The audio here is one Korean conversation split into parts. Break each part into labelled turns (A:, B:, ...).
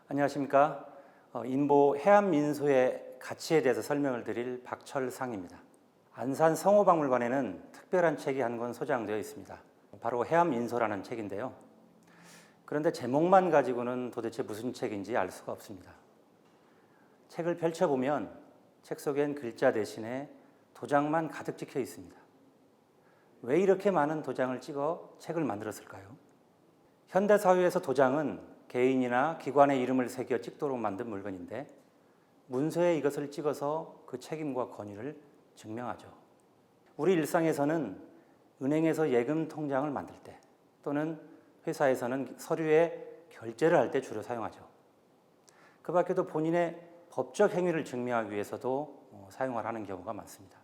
A: 안녕하십니까. 인보 해암민소의 가치에 대해서 설명을 드릴 박철상입니다. 안산 성호박물관에는 특별한 책이 한 권 소장되어 있습니다. 바로 해암민소라는 책인데요. 그런데 제목만 가지고는 도대체 무슨 책인지 알 수가 없습니다. 책을 펼쳐보면 책 속엔 글자 대신에 도장만 가득 찍혀 있습니다. 왜 이렇게 많은 도장을 찍어 책을 만들었을까요? 현대사회에서 도장은 개인이나 기관의 이름을 새겨 찍도록 만든 물건인데 문서에 이것을 찍어서 그 책임과 권위를 증명하죠. 우리 일상에서는 은행에서 예금 통장을 만들 때 또는 회사에서는 서류에 결제를 할 때 주로 사용하죠. 그 밖에도 본인의 법적 행위를 증명하기 위해서도 사용을 하는 경우가 많습니다.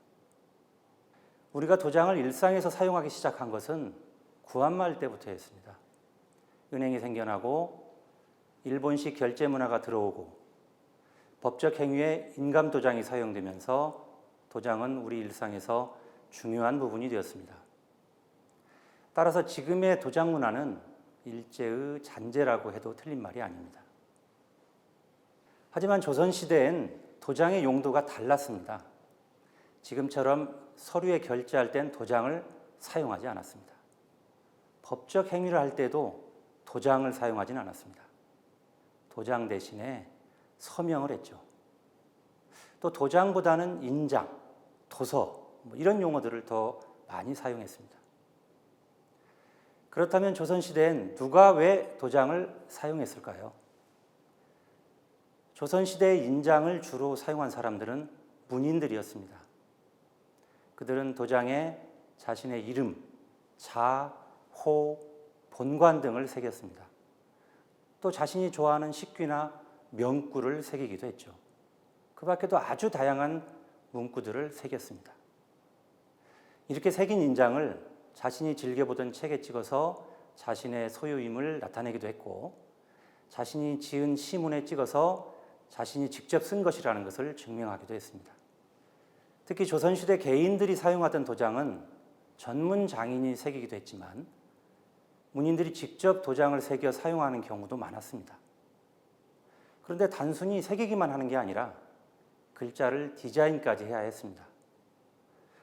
A: 우리가 도장을 일상에서 사용하기 시작한 것은 구한말 때부터였습니다. 은행이 생겨나고 일본식 결제 문화가 들어오고 법적 행위에 인감 도장이 사용되면서 도장은 우리 일상에서 중요한 부분이 되었습니다. 따라서 지금의 도장 문화는 일제의 잔재라고 해도 틀린 말이 아닙니다. 하지만 조선시대엔 도장의 용도가 달랐습니다. 지금처럼 서류에 결제할 땐 도장을 사용하지 않았습니다. 법적 행위를 할 때도 도장을 사용하지는 않았습니다. 도장 대신에 서명을 했죠. 또 도장보다는 인장, 도서 이런 용어들을 더 많이 사용했습니다. 그렇다면 조선시대엔 누가 왜 도장을 사용했을까요? 조선시대의 인장을 주로 사용한 사람들은 문인들이었습니다. 그들은 도장에 자신의 이름, 자, 호, 본관 등을 새겼습니다. 또 자신이 좋아하는 식귀나 명구를 새기기도 했죠. 그 밖에도 아주 다양한 문구들을 새겼습니다. 이렇게 새긴 인장을 자신이 즐겨보던 책에 찍어서 자신의 소유임을 나타내기도 했고 자신이 지은 시문에 찍어서 자신이 직접 쓴 것이라는 것을 증명하기도 했습니다. 특히 조선시대 개인들이 사용하던 도장은 전문 장인이 새기기도 했지만 문인들이 직접 도장을 새겨 사용하는 경우도 많았습니다. 그런데 단순히 새기기만 하는 게 아니라 글자를 디자인까지 해야 했습니다.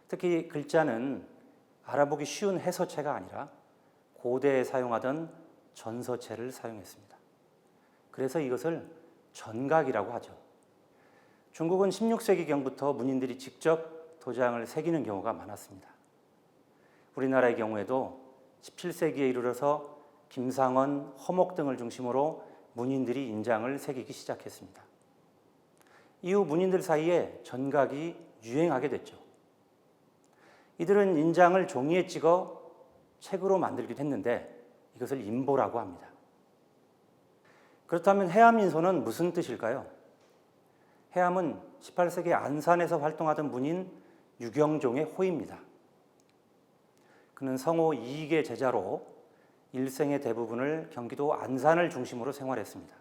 A: 특히 글자는 알아보기 쉬운 해서체가 아니라 고대에 사용하던 전서체를 사용했습니다. 그래서 이것을 전각이라고 하죠. 중국은 16세기경부터 문인들이 직접 도장을 새기는 경우가 많았습니다. 우리나라의 경우에도 17세기에 이르러서 김상원, 허목 등을 중심으로 문인들이 인장을 새기기 시작했습니다. 이후 문인들 사이에 전각이 유행하게 됐죠. 이들은 인장을 종이에 찍어 책으로 만들기도 했는데 이것을 인보라고 합니다. 그렇다면 해암인소는 무슨 뜻일까요? 해암은 18세기 안산에서 활동하던 문인 유경종의 호입니다. 그는 성호 이익의 제자로 일생의 대부분을 경기도 안산을 중심으로 생활했습니다.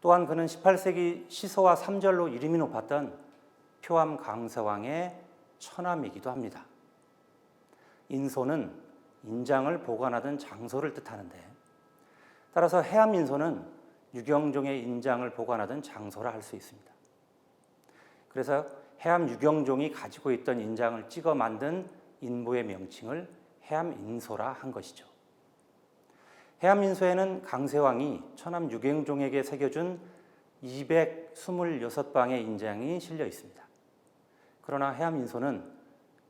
A: 또한 그는 18세기 시서와 삼절로 이름이 높았던 표암 강서왕의 처남이기도 합니다. 인소는 인장을 보관하던 장소를 뜻하는데 따라서 해암인소는 유경종의 인장을 보관하던 장소라 할 수 있습니다. 그래서 해암 유경종이 가지고 있던 인장을 찍어 만든 인보의 명칭을 해암인소라 한 것이죠. 해암인소에는 강세왕이 처남 유경종에게 새겨준 226방의 인장이 실려 있습니다. 그러나 해암인소는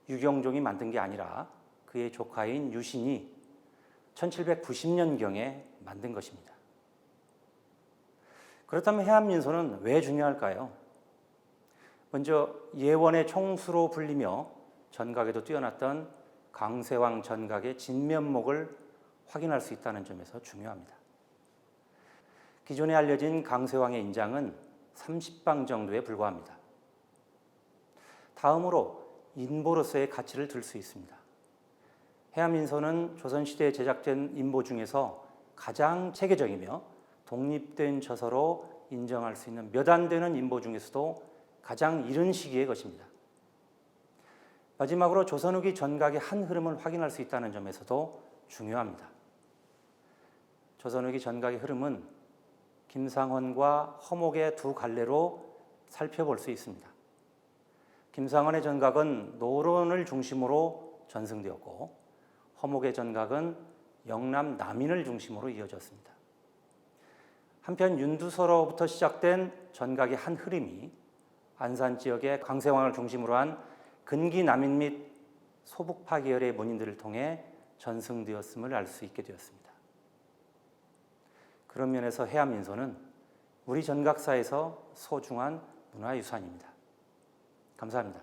A: 유경종이 만든 게 아니라 그의 조카인 유신이 1790년경에 만든 것입니다. 그렇다면 해암인소는 왜 중요할까요? 먼저 예원의 총수로 불리며 전각에도 뛰어났던 강세왕 전각의 진면목을 확인할 수 있다는 점에서 중요합니다. 기존에 알려진 강세왕의 인장은 30방 정도에 불과합니다. 다음으로 인보로서의 가치를 들 수 있습니다. 해암인소는 조선시대에 제작된 인보 중에서 가장 체계적이며 독립된 저서로 인정할 수 있는 몇 안 되는 인보 중에서도 가장 이른 시기의 것입니다. 마지막으로 조선 후기 전각의 한 흐름을 확인할 수 있다는 점에서도 중요합니다. 조선 후기 전각의 흐름은 김상헌과 허목의 두 갈래로 살펴볼 수 있습니다. 김상헌의 전각은 노론을 중심으로 전승되었고 허목의 전각은 영남 남인을 중심으로 이어졌습니다. 한편 윤두서로부터 시작된 전각의 한 흐름이 안산 지역의 광세왕을 중심으로 한 근기 남인 및 소북파 계열의 문인들을 통해 전승되었음을 알 수 있게 되었습니다. 그런 면에서 해암민소는 우리 전각사에서 소중한 문화유산입니다. 감사합니다.